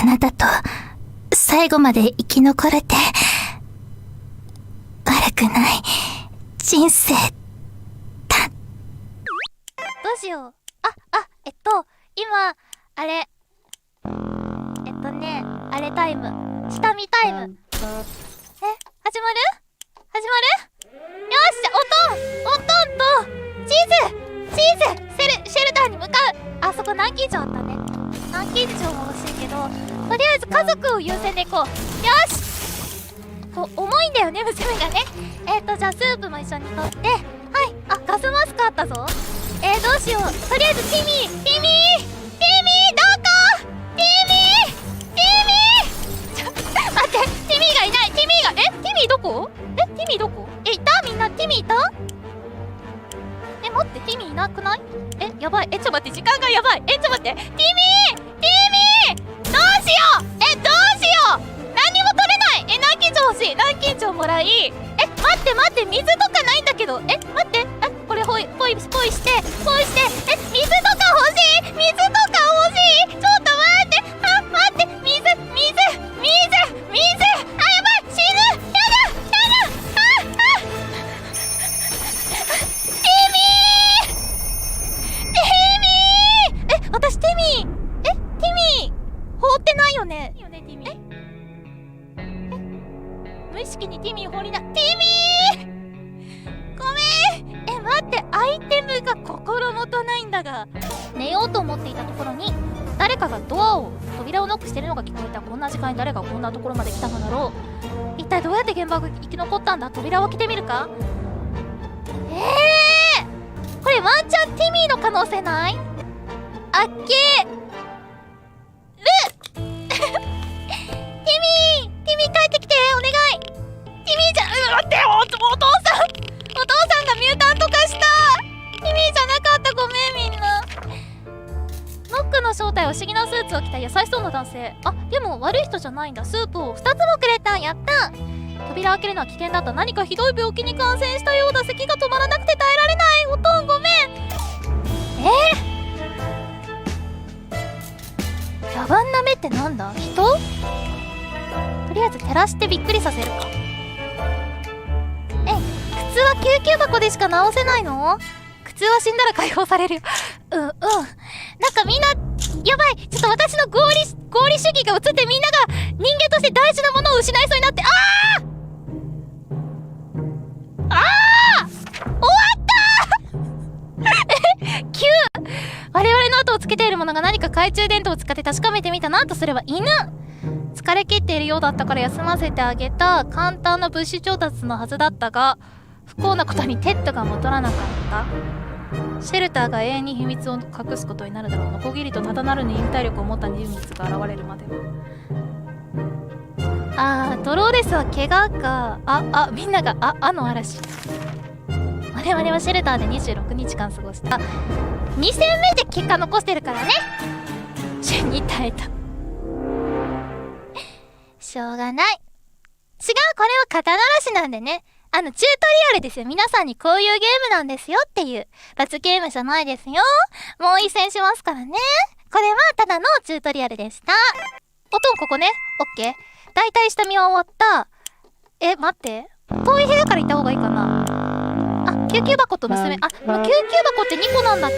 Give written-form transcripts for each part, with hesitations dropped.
なたと最後まで生き残れて悪くない人生だ。どうしよう。今あれあれタイム、下見タイム。始まるよし、おとんとチーズシェルターに向かう。あそこ南京錠あったね。南京錠も欲しいけど、とりあえず家族を優先でいこう。よし、重いんだよね、娘がね。じゃあスープも一緒に取って、はい。あ、ガスマスクあったぞ。どうしよう。とりあえずティミーどこ？待って、ティミーがいない。ティミーどこ？いた？みんなティミーいた？待って、ティミーいなくない？やばい。ちょっと待って、時間がやばい。ちょっと待って、ティミーどうしよう。何も取れない。南京錠欲しい。南京錠もらい。待って、水とかないんだけど。待って、これポイして、水とか欲しい。ちょっと待って、水。やばい、死ぬ。やだ。ティミー。私ティミー放ってないよね。ティミー。無意識にティミー放りな。ティミー、ごめん。待って、アイテムが心もとないんだが。寝ようと思っていたところに誰かが扉をノックしてるのが聞こえた。こんな時間に誰がこんなところまで来たのだろう。一体どうやって現場が生き残ったんだ。扉を開けてみるか。これワンチャンティミーの可能性ない？あっけーるティミー帰ってきて、お願い。ティミーじゃ、待って、お父さんがミュータント化した。ティミーじゃなかった。ごめん、みんな。ノックの正体は不思議なスーツを着た優しそうな男性。でも悪い人じゃないんだ。スープを2つもくれた。やった。扉開けるのは危険だった。何かひどい病気に感染したようだ。咳が止まらなくて耐えられない。おとんごめん。野蛮な目ってなんだ？人？とりあえず照らしてびっくりさせるか。靴は救急箱でしか直せないの？靴は死んだら解放されるよ。なんかみんなやばい。ちょっと私の合理主義が移ってみんなが人間として大事なものを失いそうになって。終わった我々の後をつけているものが何か懐中電灯を使って確かめてみた。なんとすれば犬。疲れ切っているようだったから休ませてあげた。簡単な物資調達のはずだったが、不幸なことにテッドが戻らなかった。シェルターが永遠に秘密を隠すことになるだろう。ノコギリとただなる忍耐力を持った人物が現れるまでは。ドローレスは怪我か。みんながの嵐。我々はシェルターで26日間過ごした。2戦目で結果残してるからね。順に耐えた。しょうがない。違う、これは肩慣らしなんでね。チュートリアルですよ。皆さんにこういうゲームなんですよっていう。罰ゲームじゃないですよ。もう一戦しますからね。これはただのチュートリアルでした。おとんここね。オッケー。だいたい下見は終わった。待って。遠い部屋から行った方がいいかな。救急箱と娘。救急箱って2個なんだっ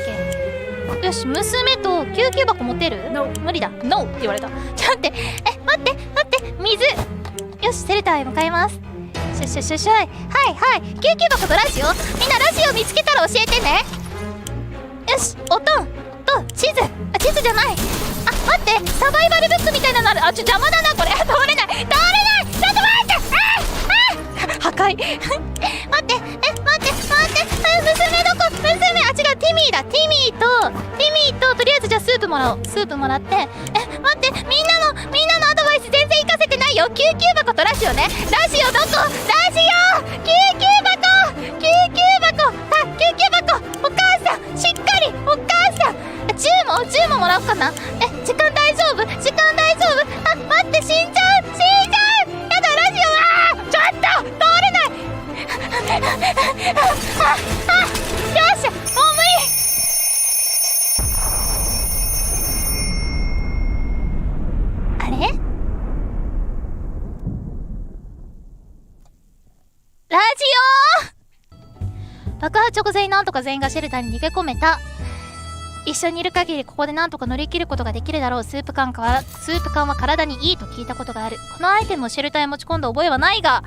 け？よし、娘と救急箱持てる？ No。無理だ。NO って言われた。ちょっと待って。待って。水。よし、シェルターへ向かいます。はい。救急箱とラジオ。みんなラジオ見つけたら教えてね。よし、おとんと地図。地図じゃない。待って。サバイバルブックみたいなのある。邪魔だな、これ。通れない。ちょっと待って。破壊。待って。娘どこ？娘。違う、ティミーだ。ティミーととりあえずじゃあスープもらおう。スープもらって。待って。みんなのアドバイス全然活かせてないよ。救急箱とラジオね。ラジオどこ？ラジオ！救急箱！お母さんしっかり。お母さん銃ももらおうかな。時間大丈夫？待って、死んじゃう。やだ、ラジオ。ちょっと通れない。よし、もう無理。あれ？ラジオ爆破直前になんとか全員がシェルターに逃げ込めた。一緒にいる限りここでなんとか乗り切ることができるだろう。スープ缶は体にいいと聞いたことがある。このアイテムをシェルターへ持ち込んだ覚えはないが、あり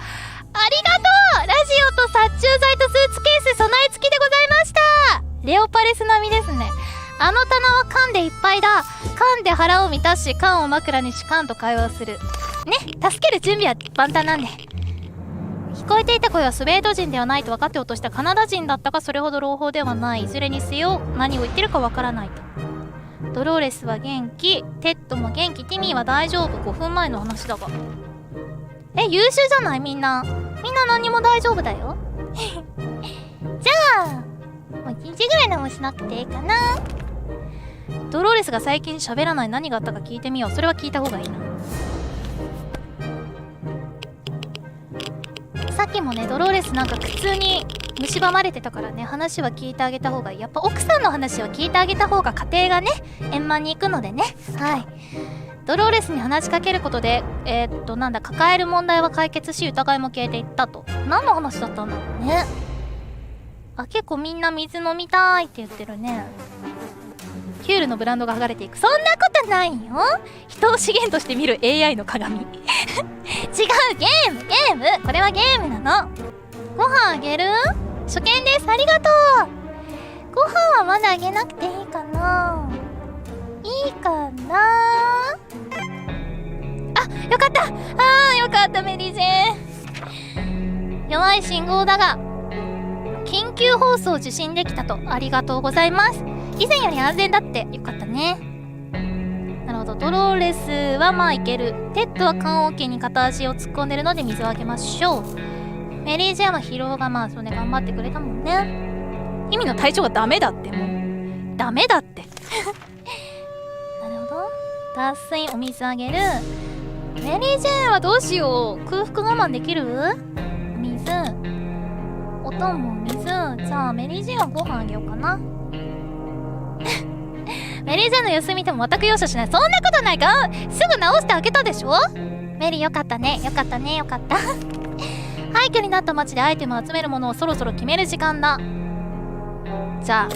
がとう。ラジオと殺虫剤とスーツケース備え付きでございました。レオパレス並みですね。あの棚は缶でいっぱいだ。缶で腹を満たし、缶を枕にし、缶と会話をするね。助ける準備は万端なんで。聞こえていた声はスウェード人ではないと分かって落としたカナダ人だったが、それほど朗報ではない。いずれにせよ何を言ってるか分からないと。ドローレスは元気、テッドも元気、ティミーは大丈夫。5分前の話だが。優秀じゃない？みんな何も大丈夫だよ。じゃあもう1日ぐらい何もしなくていいかな。ドローレスが最近喋らない。何があったか聞いてみよう。それは聞いた方がいいな。さっきもね、ドローレスなんか苦痛に蝕まれてたからね、話は聞いてあげた方がいい。やっぱ奥さんの話は聞いてあげた方が家庭がね円満にいくのでね。はい、ドローレスに話しかけることで抱える問題は解決し、疑いも消えていったと。何の話だったんだろうね。結構みんな水飲みたいって言ってるね。キュールのブランドが剥がれていく。そんなことないよ。人を資源として見る AI の鏡。違う、ゲーム。これはゲームなの。ご飯あげる？初見です。ありがとう。ご飯はまだあげなくていいかな？いいかな？よかった。よかった。メリージェン。弱い信号だが緊急放送受信できたと。ありがとうございます。以前より安全だって。よかったね。なるほど。ドローレスはまあいける。テッドは缶桶に片足を突っ込んでるので水をあげましょう。メリージェンは疲労がそうね、頑張ってくれたもんね。意味の体調がダメだって。もうダメだってなるほど。脱水、お水あげる。メリージェンはどうしよう。空腹我慢できる？お水、おとんも水。じゃあメリージェンはご飯あげようかな。メリージェンの様子見ても全く容赦しない。そんなことないか？すぐ直してあげたでしょ。メリーよかったね。よかった廃墟になった街でアイテムを集めるものをそろそろ決める時間だ。じゃあ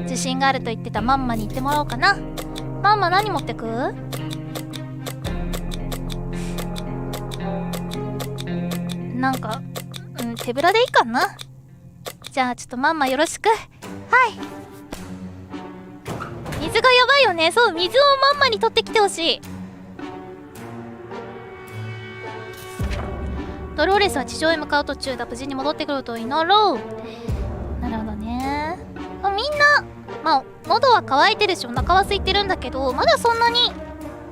自信があると言ってたマンマに言ってもらおうかな。マンマ何持ってく？なんか手ぶらでいいかな。じゃあちょっとマンマよろしく。はい。水がやばいよね。そう、水をマンマに取ってきてほしい。ドローレスは地上へ向かう途中だ。無事に戻ってくると祈ろう。なるほどね。みんな喉は渇いてるしお腹は空いてるんだけど、まだそんなに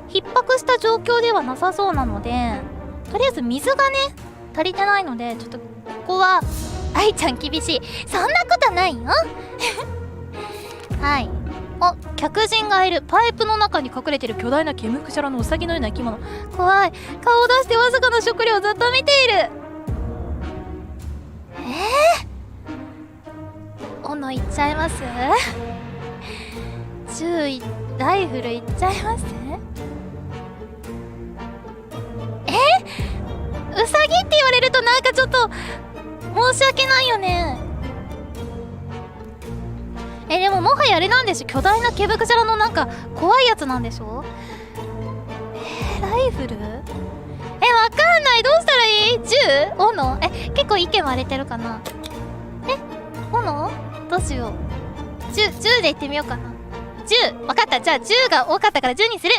逼迫した状況ではなさそうなので、とりあえず水がね足りてないので、ちょっとここは愛ちゃん厳しい。そんなことないよ。はい。客人がいる。パイプの中に隠れてる巨大なケムクジャラのウサギのような生き物。怖い。顔を出してわずかな食料をずっと見ている。斧いっちゃいます？銃ライフルいっちゃいます？ウサギって言われるとなんかちょっと申し訳ないよね。でももはやあれなんでしょ。巨大なケブクジャラのなんか怖いやつなんでしょ。ライフル？わかんない。どうしたらいい？銃？斧？結構意見割れてるかな。斧？どうしよう。銃で言ってみようかな。銃。わかった。じゃあ銃が多かったから銃にする。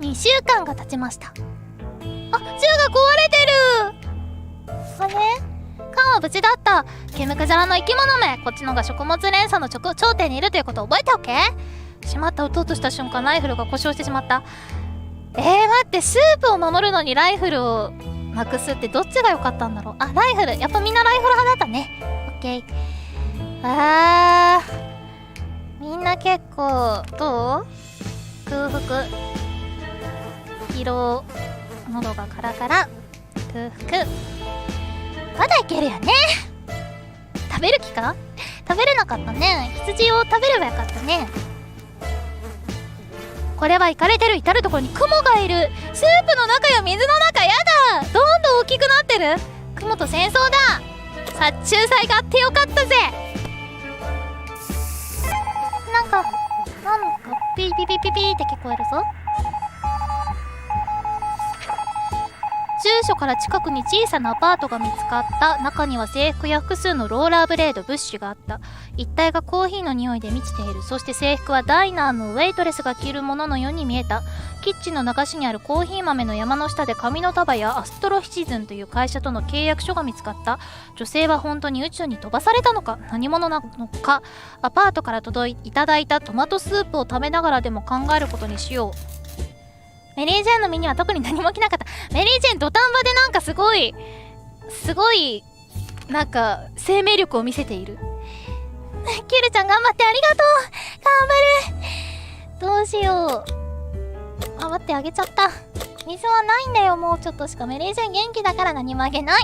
2週間が経ちました。銃が壊れてる。あれ？缶は無事だった。ケムクジャラの生き物め。こっちのが食物連鎖の頂点にいるということを覚えておけ。しまった。撃とうとした瞬間ライフルが故障してしまった。待って。スープを守るのにライフルをなくすってどっちが良かったんだろう。ライフル。やっぱみんなライフル派だったね。オッケー。みんな結構どう？空腹、疲労、喉がカラカラ、空腹。まだいけるよね。食べる気か？食べれなかったね。羊を食べればよかったね。ここれはイカれてる。至る所に雲がいる。スープの中や水の中。やだ、どんどん大きくなってる。雲と戦争だ。殺虫剤があってよかったぜ。なんかピーピーピーピーピーって聞こえるぞ。住所から近くに小さなアパートが見つかった。中には制服や複数のローラーブレード、ブッシュがあった。一帯がコーヒーの匂いで満ちている。そして制服はダイナーのウェイトレスが着るもののように見えた。キッチンの流しにあるコーヒー豆の山の下で紙の束やアストロシチズンという会社との契約書が見つかった。女性は本当に宇宙に飛ばされたのか、何者なのか。アパートからいただいたトマトスープを食べながらでも考えることにしよう。メリー・ジェーンの身には特に何も起きなかった。メリー・ジェーン土壇場でなんかすごいなんか生命力を見せている。キルちゃん頑張ってありがとう。頑張る。どうしよう。あ、待って、あげちゃった。水はないんだよ。もうちょっとしか。メリー・ジェーン元気だから何もあげない。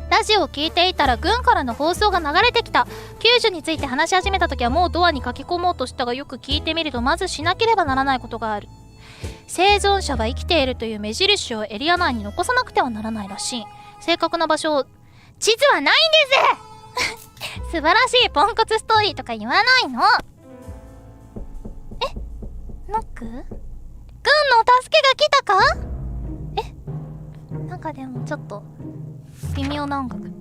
ラジオを聞いていたら軍からの放送が流れてきた。救助について話し始めた時はもうドアに書き込もうとしたが、よく聞いてみるとまずしなければならないことがある。生存者は生きているという目印をエリア内に残さなくてはならないらしい。正確な場所を。地図はないんです素晴らしいポンコツストーリーとか言わないの。ノック？軍の助けが来たか？なんかでもちょっと微妙な音楽。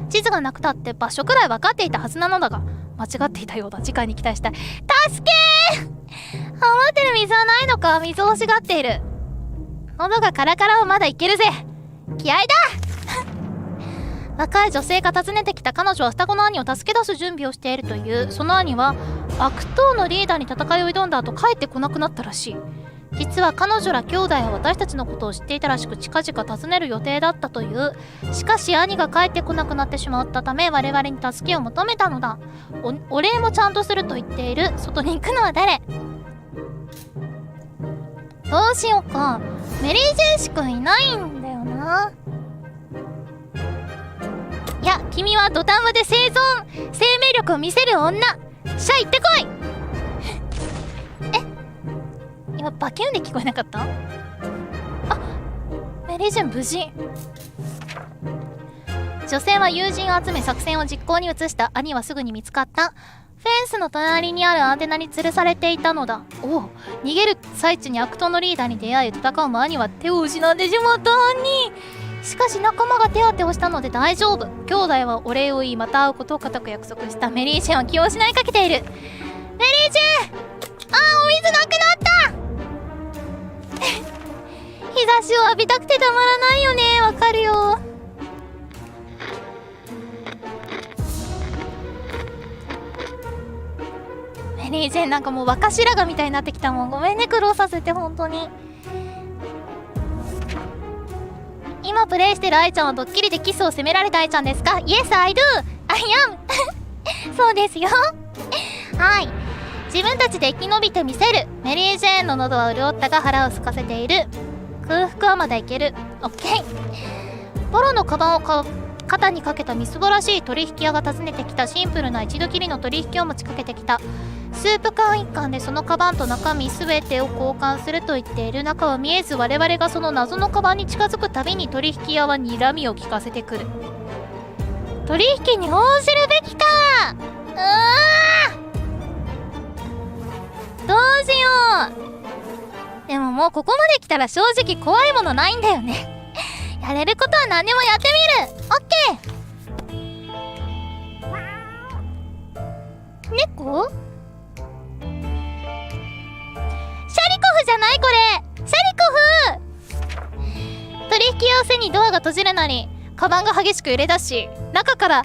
地図がなくたって場所くらい分かっていたはずなのだが、間違っていたようだ。次回に期待したい。助けー！余ってる水はないのか？水を欲しがっている。喉がカラカラはまだいけるぜ。気合だ若い女性が訪ねてきた。彼女は双子の兄を助け出す準備をしているという。その兄は悪党のリーダーに戦いを挑んだ後帰ってこなくなったらしい。実は彼女ら兄弟は私たちのことを知っていたらしく、近々訪ねる予定だったという。しかし兄が帰ってこなくなってしまったため、我々に助けを求めたのだ。お礼もちゃんとすると言っている。外に行くのは誰？どうしようか。メリー・ジェンシ君いないんだよな。いや、君は土壇場で生命力を見せる女。シャ行ってこい今バキュンで聞こえなかった？あ、メリー・ジェン無事。女性は友人を集め作戦を実行に移した。兄はすぐに見つかった。フェンスの隣にあるアンテナに吊るされていたのだ。おう、逃げる最中に悪党のリーダーに出会い戦うも兄は手を失ってしまった。兄しかし仲間が手当てをしたので大丈夫。兄弟はお礼を言い、また会うことを固く約束した。メリー・ジェンは気を失いかけている。メリー・ジェン、お水なくなった日差しを浴びたくてたまらないよね。わかるよ。メリー・ジェンなんかもう若白髪みたいになってきたもん。ごめんね、苦労させて本当に。今プレイしてる愛ちゃんはドッキリでキスを責められた愛ちゃんですか？ Yes, I do! I am! そうですよはい、自分たちで生き延びてみせる。メリー・ジェーンの喉は潤ったが腹を空かせている。空腹はまだいける。オッケー。ポロのカバンを肩にかけたみすぼらしい取引屋が訪ねてきた。シンプルな一度きりの取引を持ちかけてきた。スープ缶一貫でそのカバンと中身すべてを交換すると言っている。中は見えず、我々がその謎のカバンに近づくたびに取引屋は睨みを聞かせてくる。取引に応じるべきか。どうしよう。でももうここまで来たら正直怖いものないんだよね。やれることは何でもやってみる。オッケー。猫？シャリコフじゃないこれ。シャリコフ。取引屋を背にドアが閉じるなり、カバンが激しく揺れ出し、中から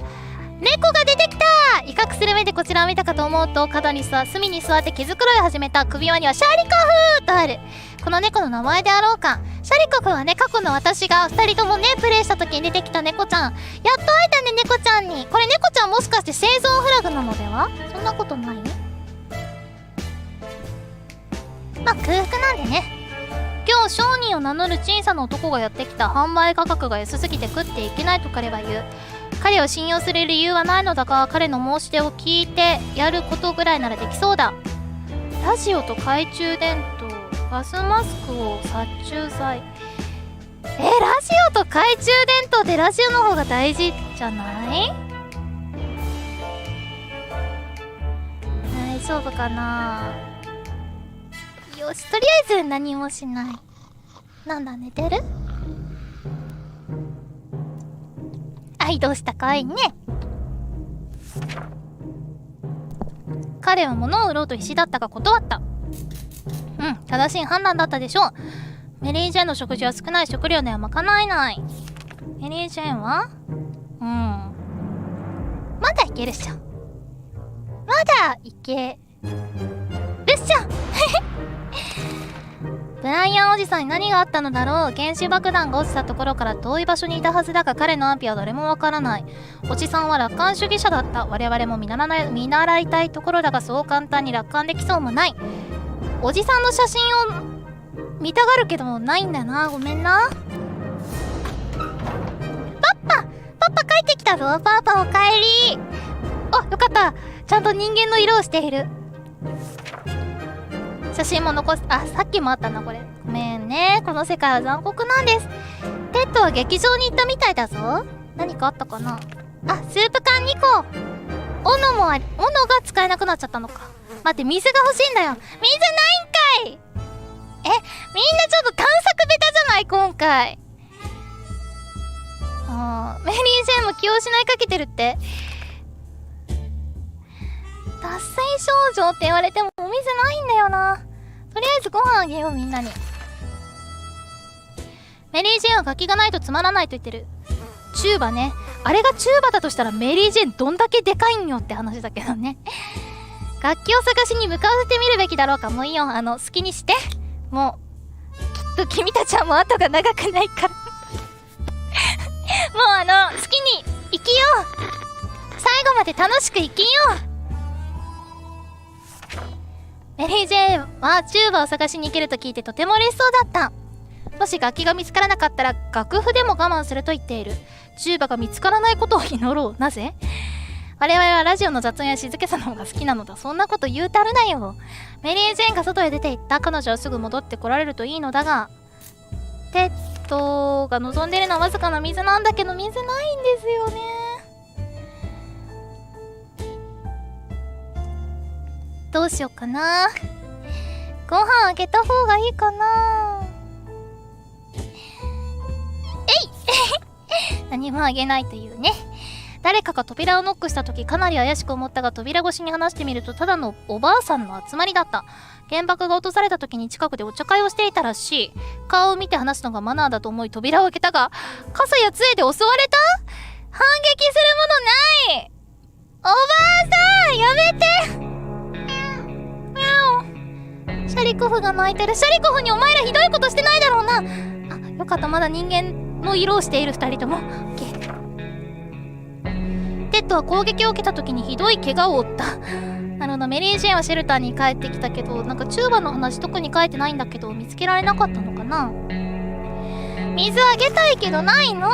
猫が出てきた。威嚇する目でこちらを見たかと思うと、角に隅に座って毛づくろいを始めた。首輪にはシャリコフとある。この猫の名前であろうか。シャリコフはね、過去の私が2人ともねプレイした時に出てきた猫ちゃん。やっと会えたね、猫ちゃんに。これ猫ちゃんもしかして生存フラグなのでは？そんなことない？まあ空腹なんでね。今日商人を名乗る小さな男がやってきた。販売価格が安すぎて食っていけないと彼は言う。彼を信用する理由はないのだが、彼の申し出を聞いてやることぐらいならできそうだ。ラジオと懐中電灯、ガスマスクを殺虫剤。ラジオと懐中電灯でラジオの方が大事じゃない？大丈夫かな。よし、とりあえず何もしない。なんだ、寝てる？はい、どうしたかいね。彼は物を売ろうと必死だったが断った。正しい判断だったでしょう。メリー・ジェーンの食事は少ない食料では賄えない。メリー・ジェーンはまだいけるっしょ。まだいけるっしょブライアンおじさんに何があったのだろう。原子爆弾が落ちたところから遠い場所にいたはずだが、彼の安否は誰もわからない。おじさんは楽観主義者だった。我々も見習いたいところだが、そう簡単に楽観できそうもない。おじさんの写真を見たがるけどないんだな。ごめんな。パパ帰ってきたぞ。パパおかえり。あ、よかった。ちゃんと人間の色をしている。写真も残す。さっきもあったなこれ。ごめんね、この世界は残酷なんです。テッドは劇場に行ったみたいだぞ。何かあったかな。スープ缶2個。斧が使えなくなっちゃったのか。待って、水が欲しいんだよ。水ないんかい。みんなちょっと探索ベタじゃない今回。メリー・ジェーンも気を失いかけてるって。脱水症状って言われてもお水ないんだよな。とりあえずご飯あげよう、みんなに。メリー・ジェーンは楽器がないとつまらないと言ってる。チューバね。あれがチューバだとしたらメリー・ジェーンどんだけでかいんよって話だけどね。楽器を探しに向かわせてみるべきだろうか。もういいよ、好きにして。もうきっと君たちはもう後が長くないからもう好きに生きよう。最後まで楽しく生きよう。メリー・ジェーンはチューバを探しに行けると聞いてとても嬉しそうだった。もし楽器が見つからなかったら楽譜でも我慢すると言っている。チューバが見つからないことを祈ろう。なぜ？我々はラジオの雑音や静けさの方が好きなのだ。そんなこと言うたるなよ。メリー・ジェーンが外へ出て行った。彼女はすぐ戻ってこられるといいのだが、テッドが望んでいるのはわずかな水なんだけど、水ないんですよね。どうしようかな。ご飯あげた方がいいかな。何もあげないというね。誰かが扉をノックした時かなり怪しく思ったが、扉越しに話してみるとただのおばあさんの集まりだった。原爆が落とされた時に近くでお茶会をしていたらしい。顔を見て話すのがマナーだと思い扉を開けたが、傘や杖で襲われた？反撃するものない。おばあさんやめて。シャリコフが泣いてる。シャリコフにお前らひどいことしてないだろうな。よかった、まだ人間の色をしている二人とも。テッドは攻撃を受けた時にひどい怪我を負った。なるほど、メリー・ジェーンはシェルターに帰ってきたけど、なんかチューバの話特に書いてないんだけど、見つけられなかったのかな。水あげたいけどないの。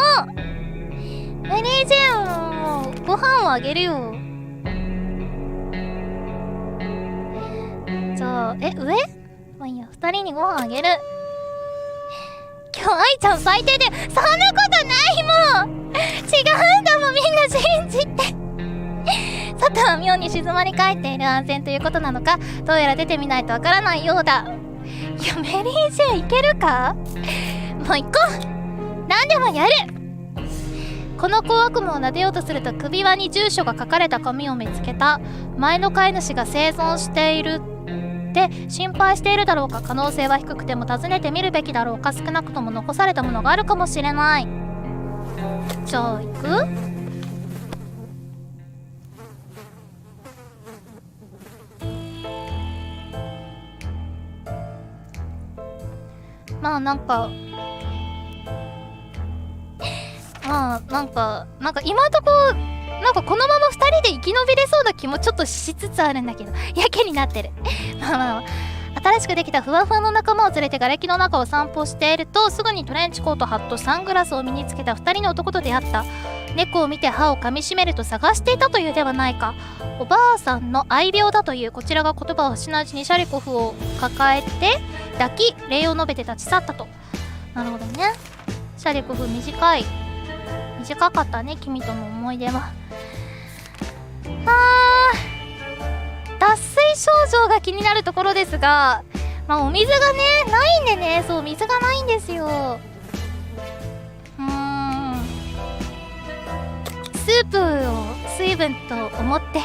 メリー・ジェーンもご飯をあげるよ。じゃあ、上？まあいいや、二人にご飯あげる。今日愛ちゃん最低で、そんなことないもん。違うんだもん、みんな信じて。外は妙に静まり返っている。安全ということなのか、どうやら出てみないとわからないようだ。いや、メリー・ジェーンいけるか？もう行こう。何でもやる。この小悪夢を撫でようとすると首輪に住所が書かれた紙を見つけた。前の飼い主が生存しているって心配しているだろうか。可能性は低くても訪ねてみるべきだろうか。少なくとも残されたものがあるかもしれない。じゃあ行く？なんか今んとこなんかこのまま2人で生き延びれそうな気もちょっとしつつあるんだけど、やけになってる。新しくできたふわふわの仲間を連れて瓦礫の中を散歩していると、すぐにトレンチコート、ハット、サングラスを身につけた2人の男と出会った。猫を見て歯を噛みしめると探していたというではないか。おばあさんの愛病だという。こちらが言葉を失ううちにシャリコフを抱えて抱き礼を述べて立ち去ったと。なるほどね。シャリコフ短かったね、君との思い出は。脱水症状が気になるところですが、まあお水がねないんでね、そう水がないんですよ。スープを水分と思って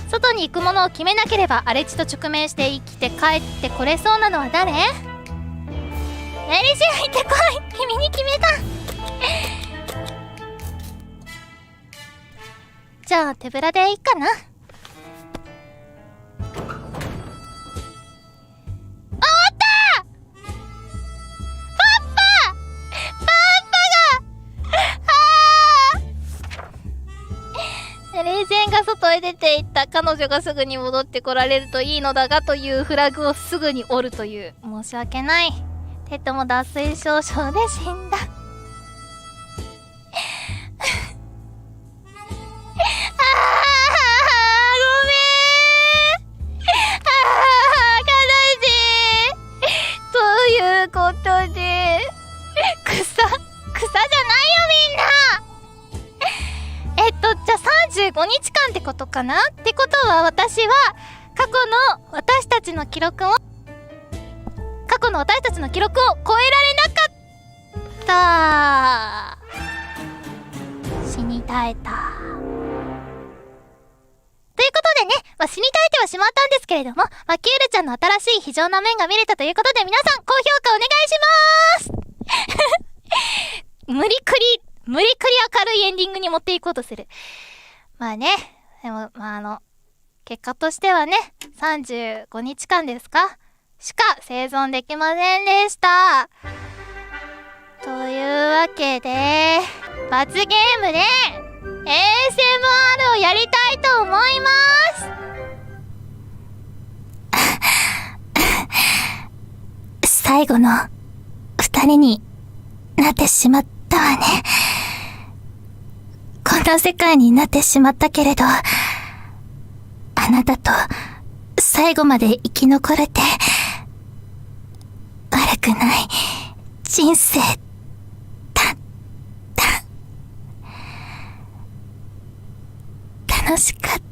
外に行くものを決めなければ荒れ地と直面して生きて帰ってこれそうなのは誰？メリシア行ってこい。君に決めた。じゃあ手ぶらでいいかな。冷戦が外へ出ていった。彼女がすぐに戻ってこられるといいのだがというフラグをすぐに折るという。申し訳ない。テッドも脱水症状で死んだ。ごめん。悲しい。ということで草じゃないよみんな。じゃあ35日間ってことかな。ってことは私は過去の私たちの記録を超えられなかった。死に絶えた。ということでね、死に絶えてはしまったんですけれども、キュールちゃんの新しい非常な面が見れたということで、皆さん高評価お願いします無理くり明るいエンディングに持っていこうとする。まあね、でも結果としてはね、35日間ですかしか生存できませんでした。というわけで罰ゲームで ASMR をやりたいと思います。最後の二人になってしまったわね。こんな世界になってしまったけれど、あなたと最後まで生き残れて悪くない人生だった。楽しかった。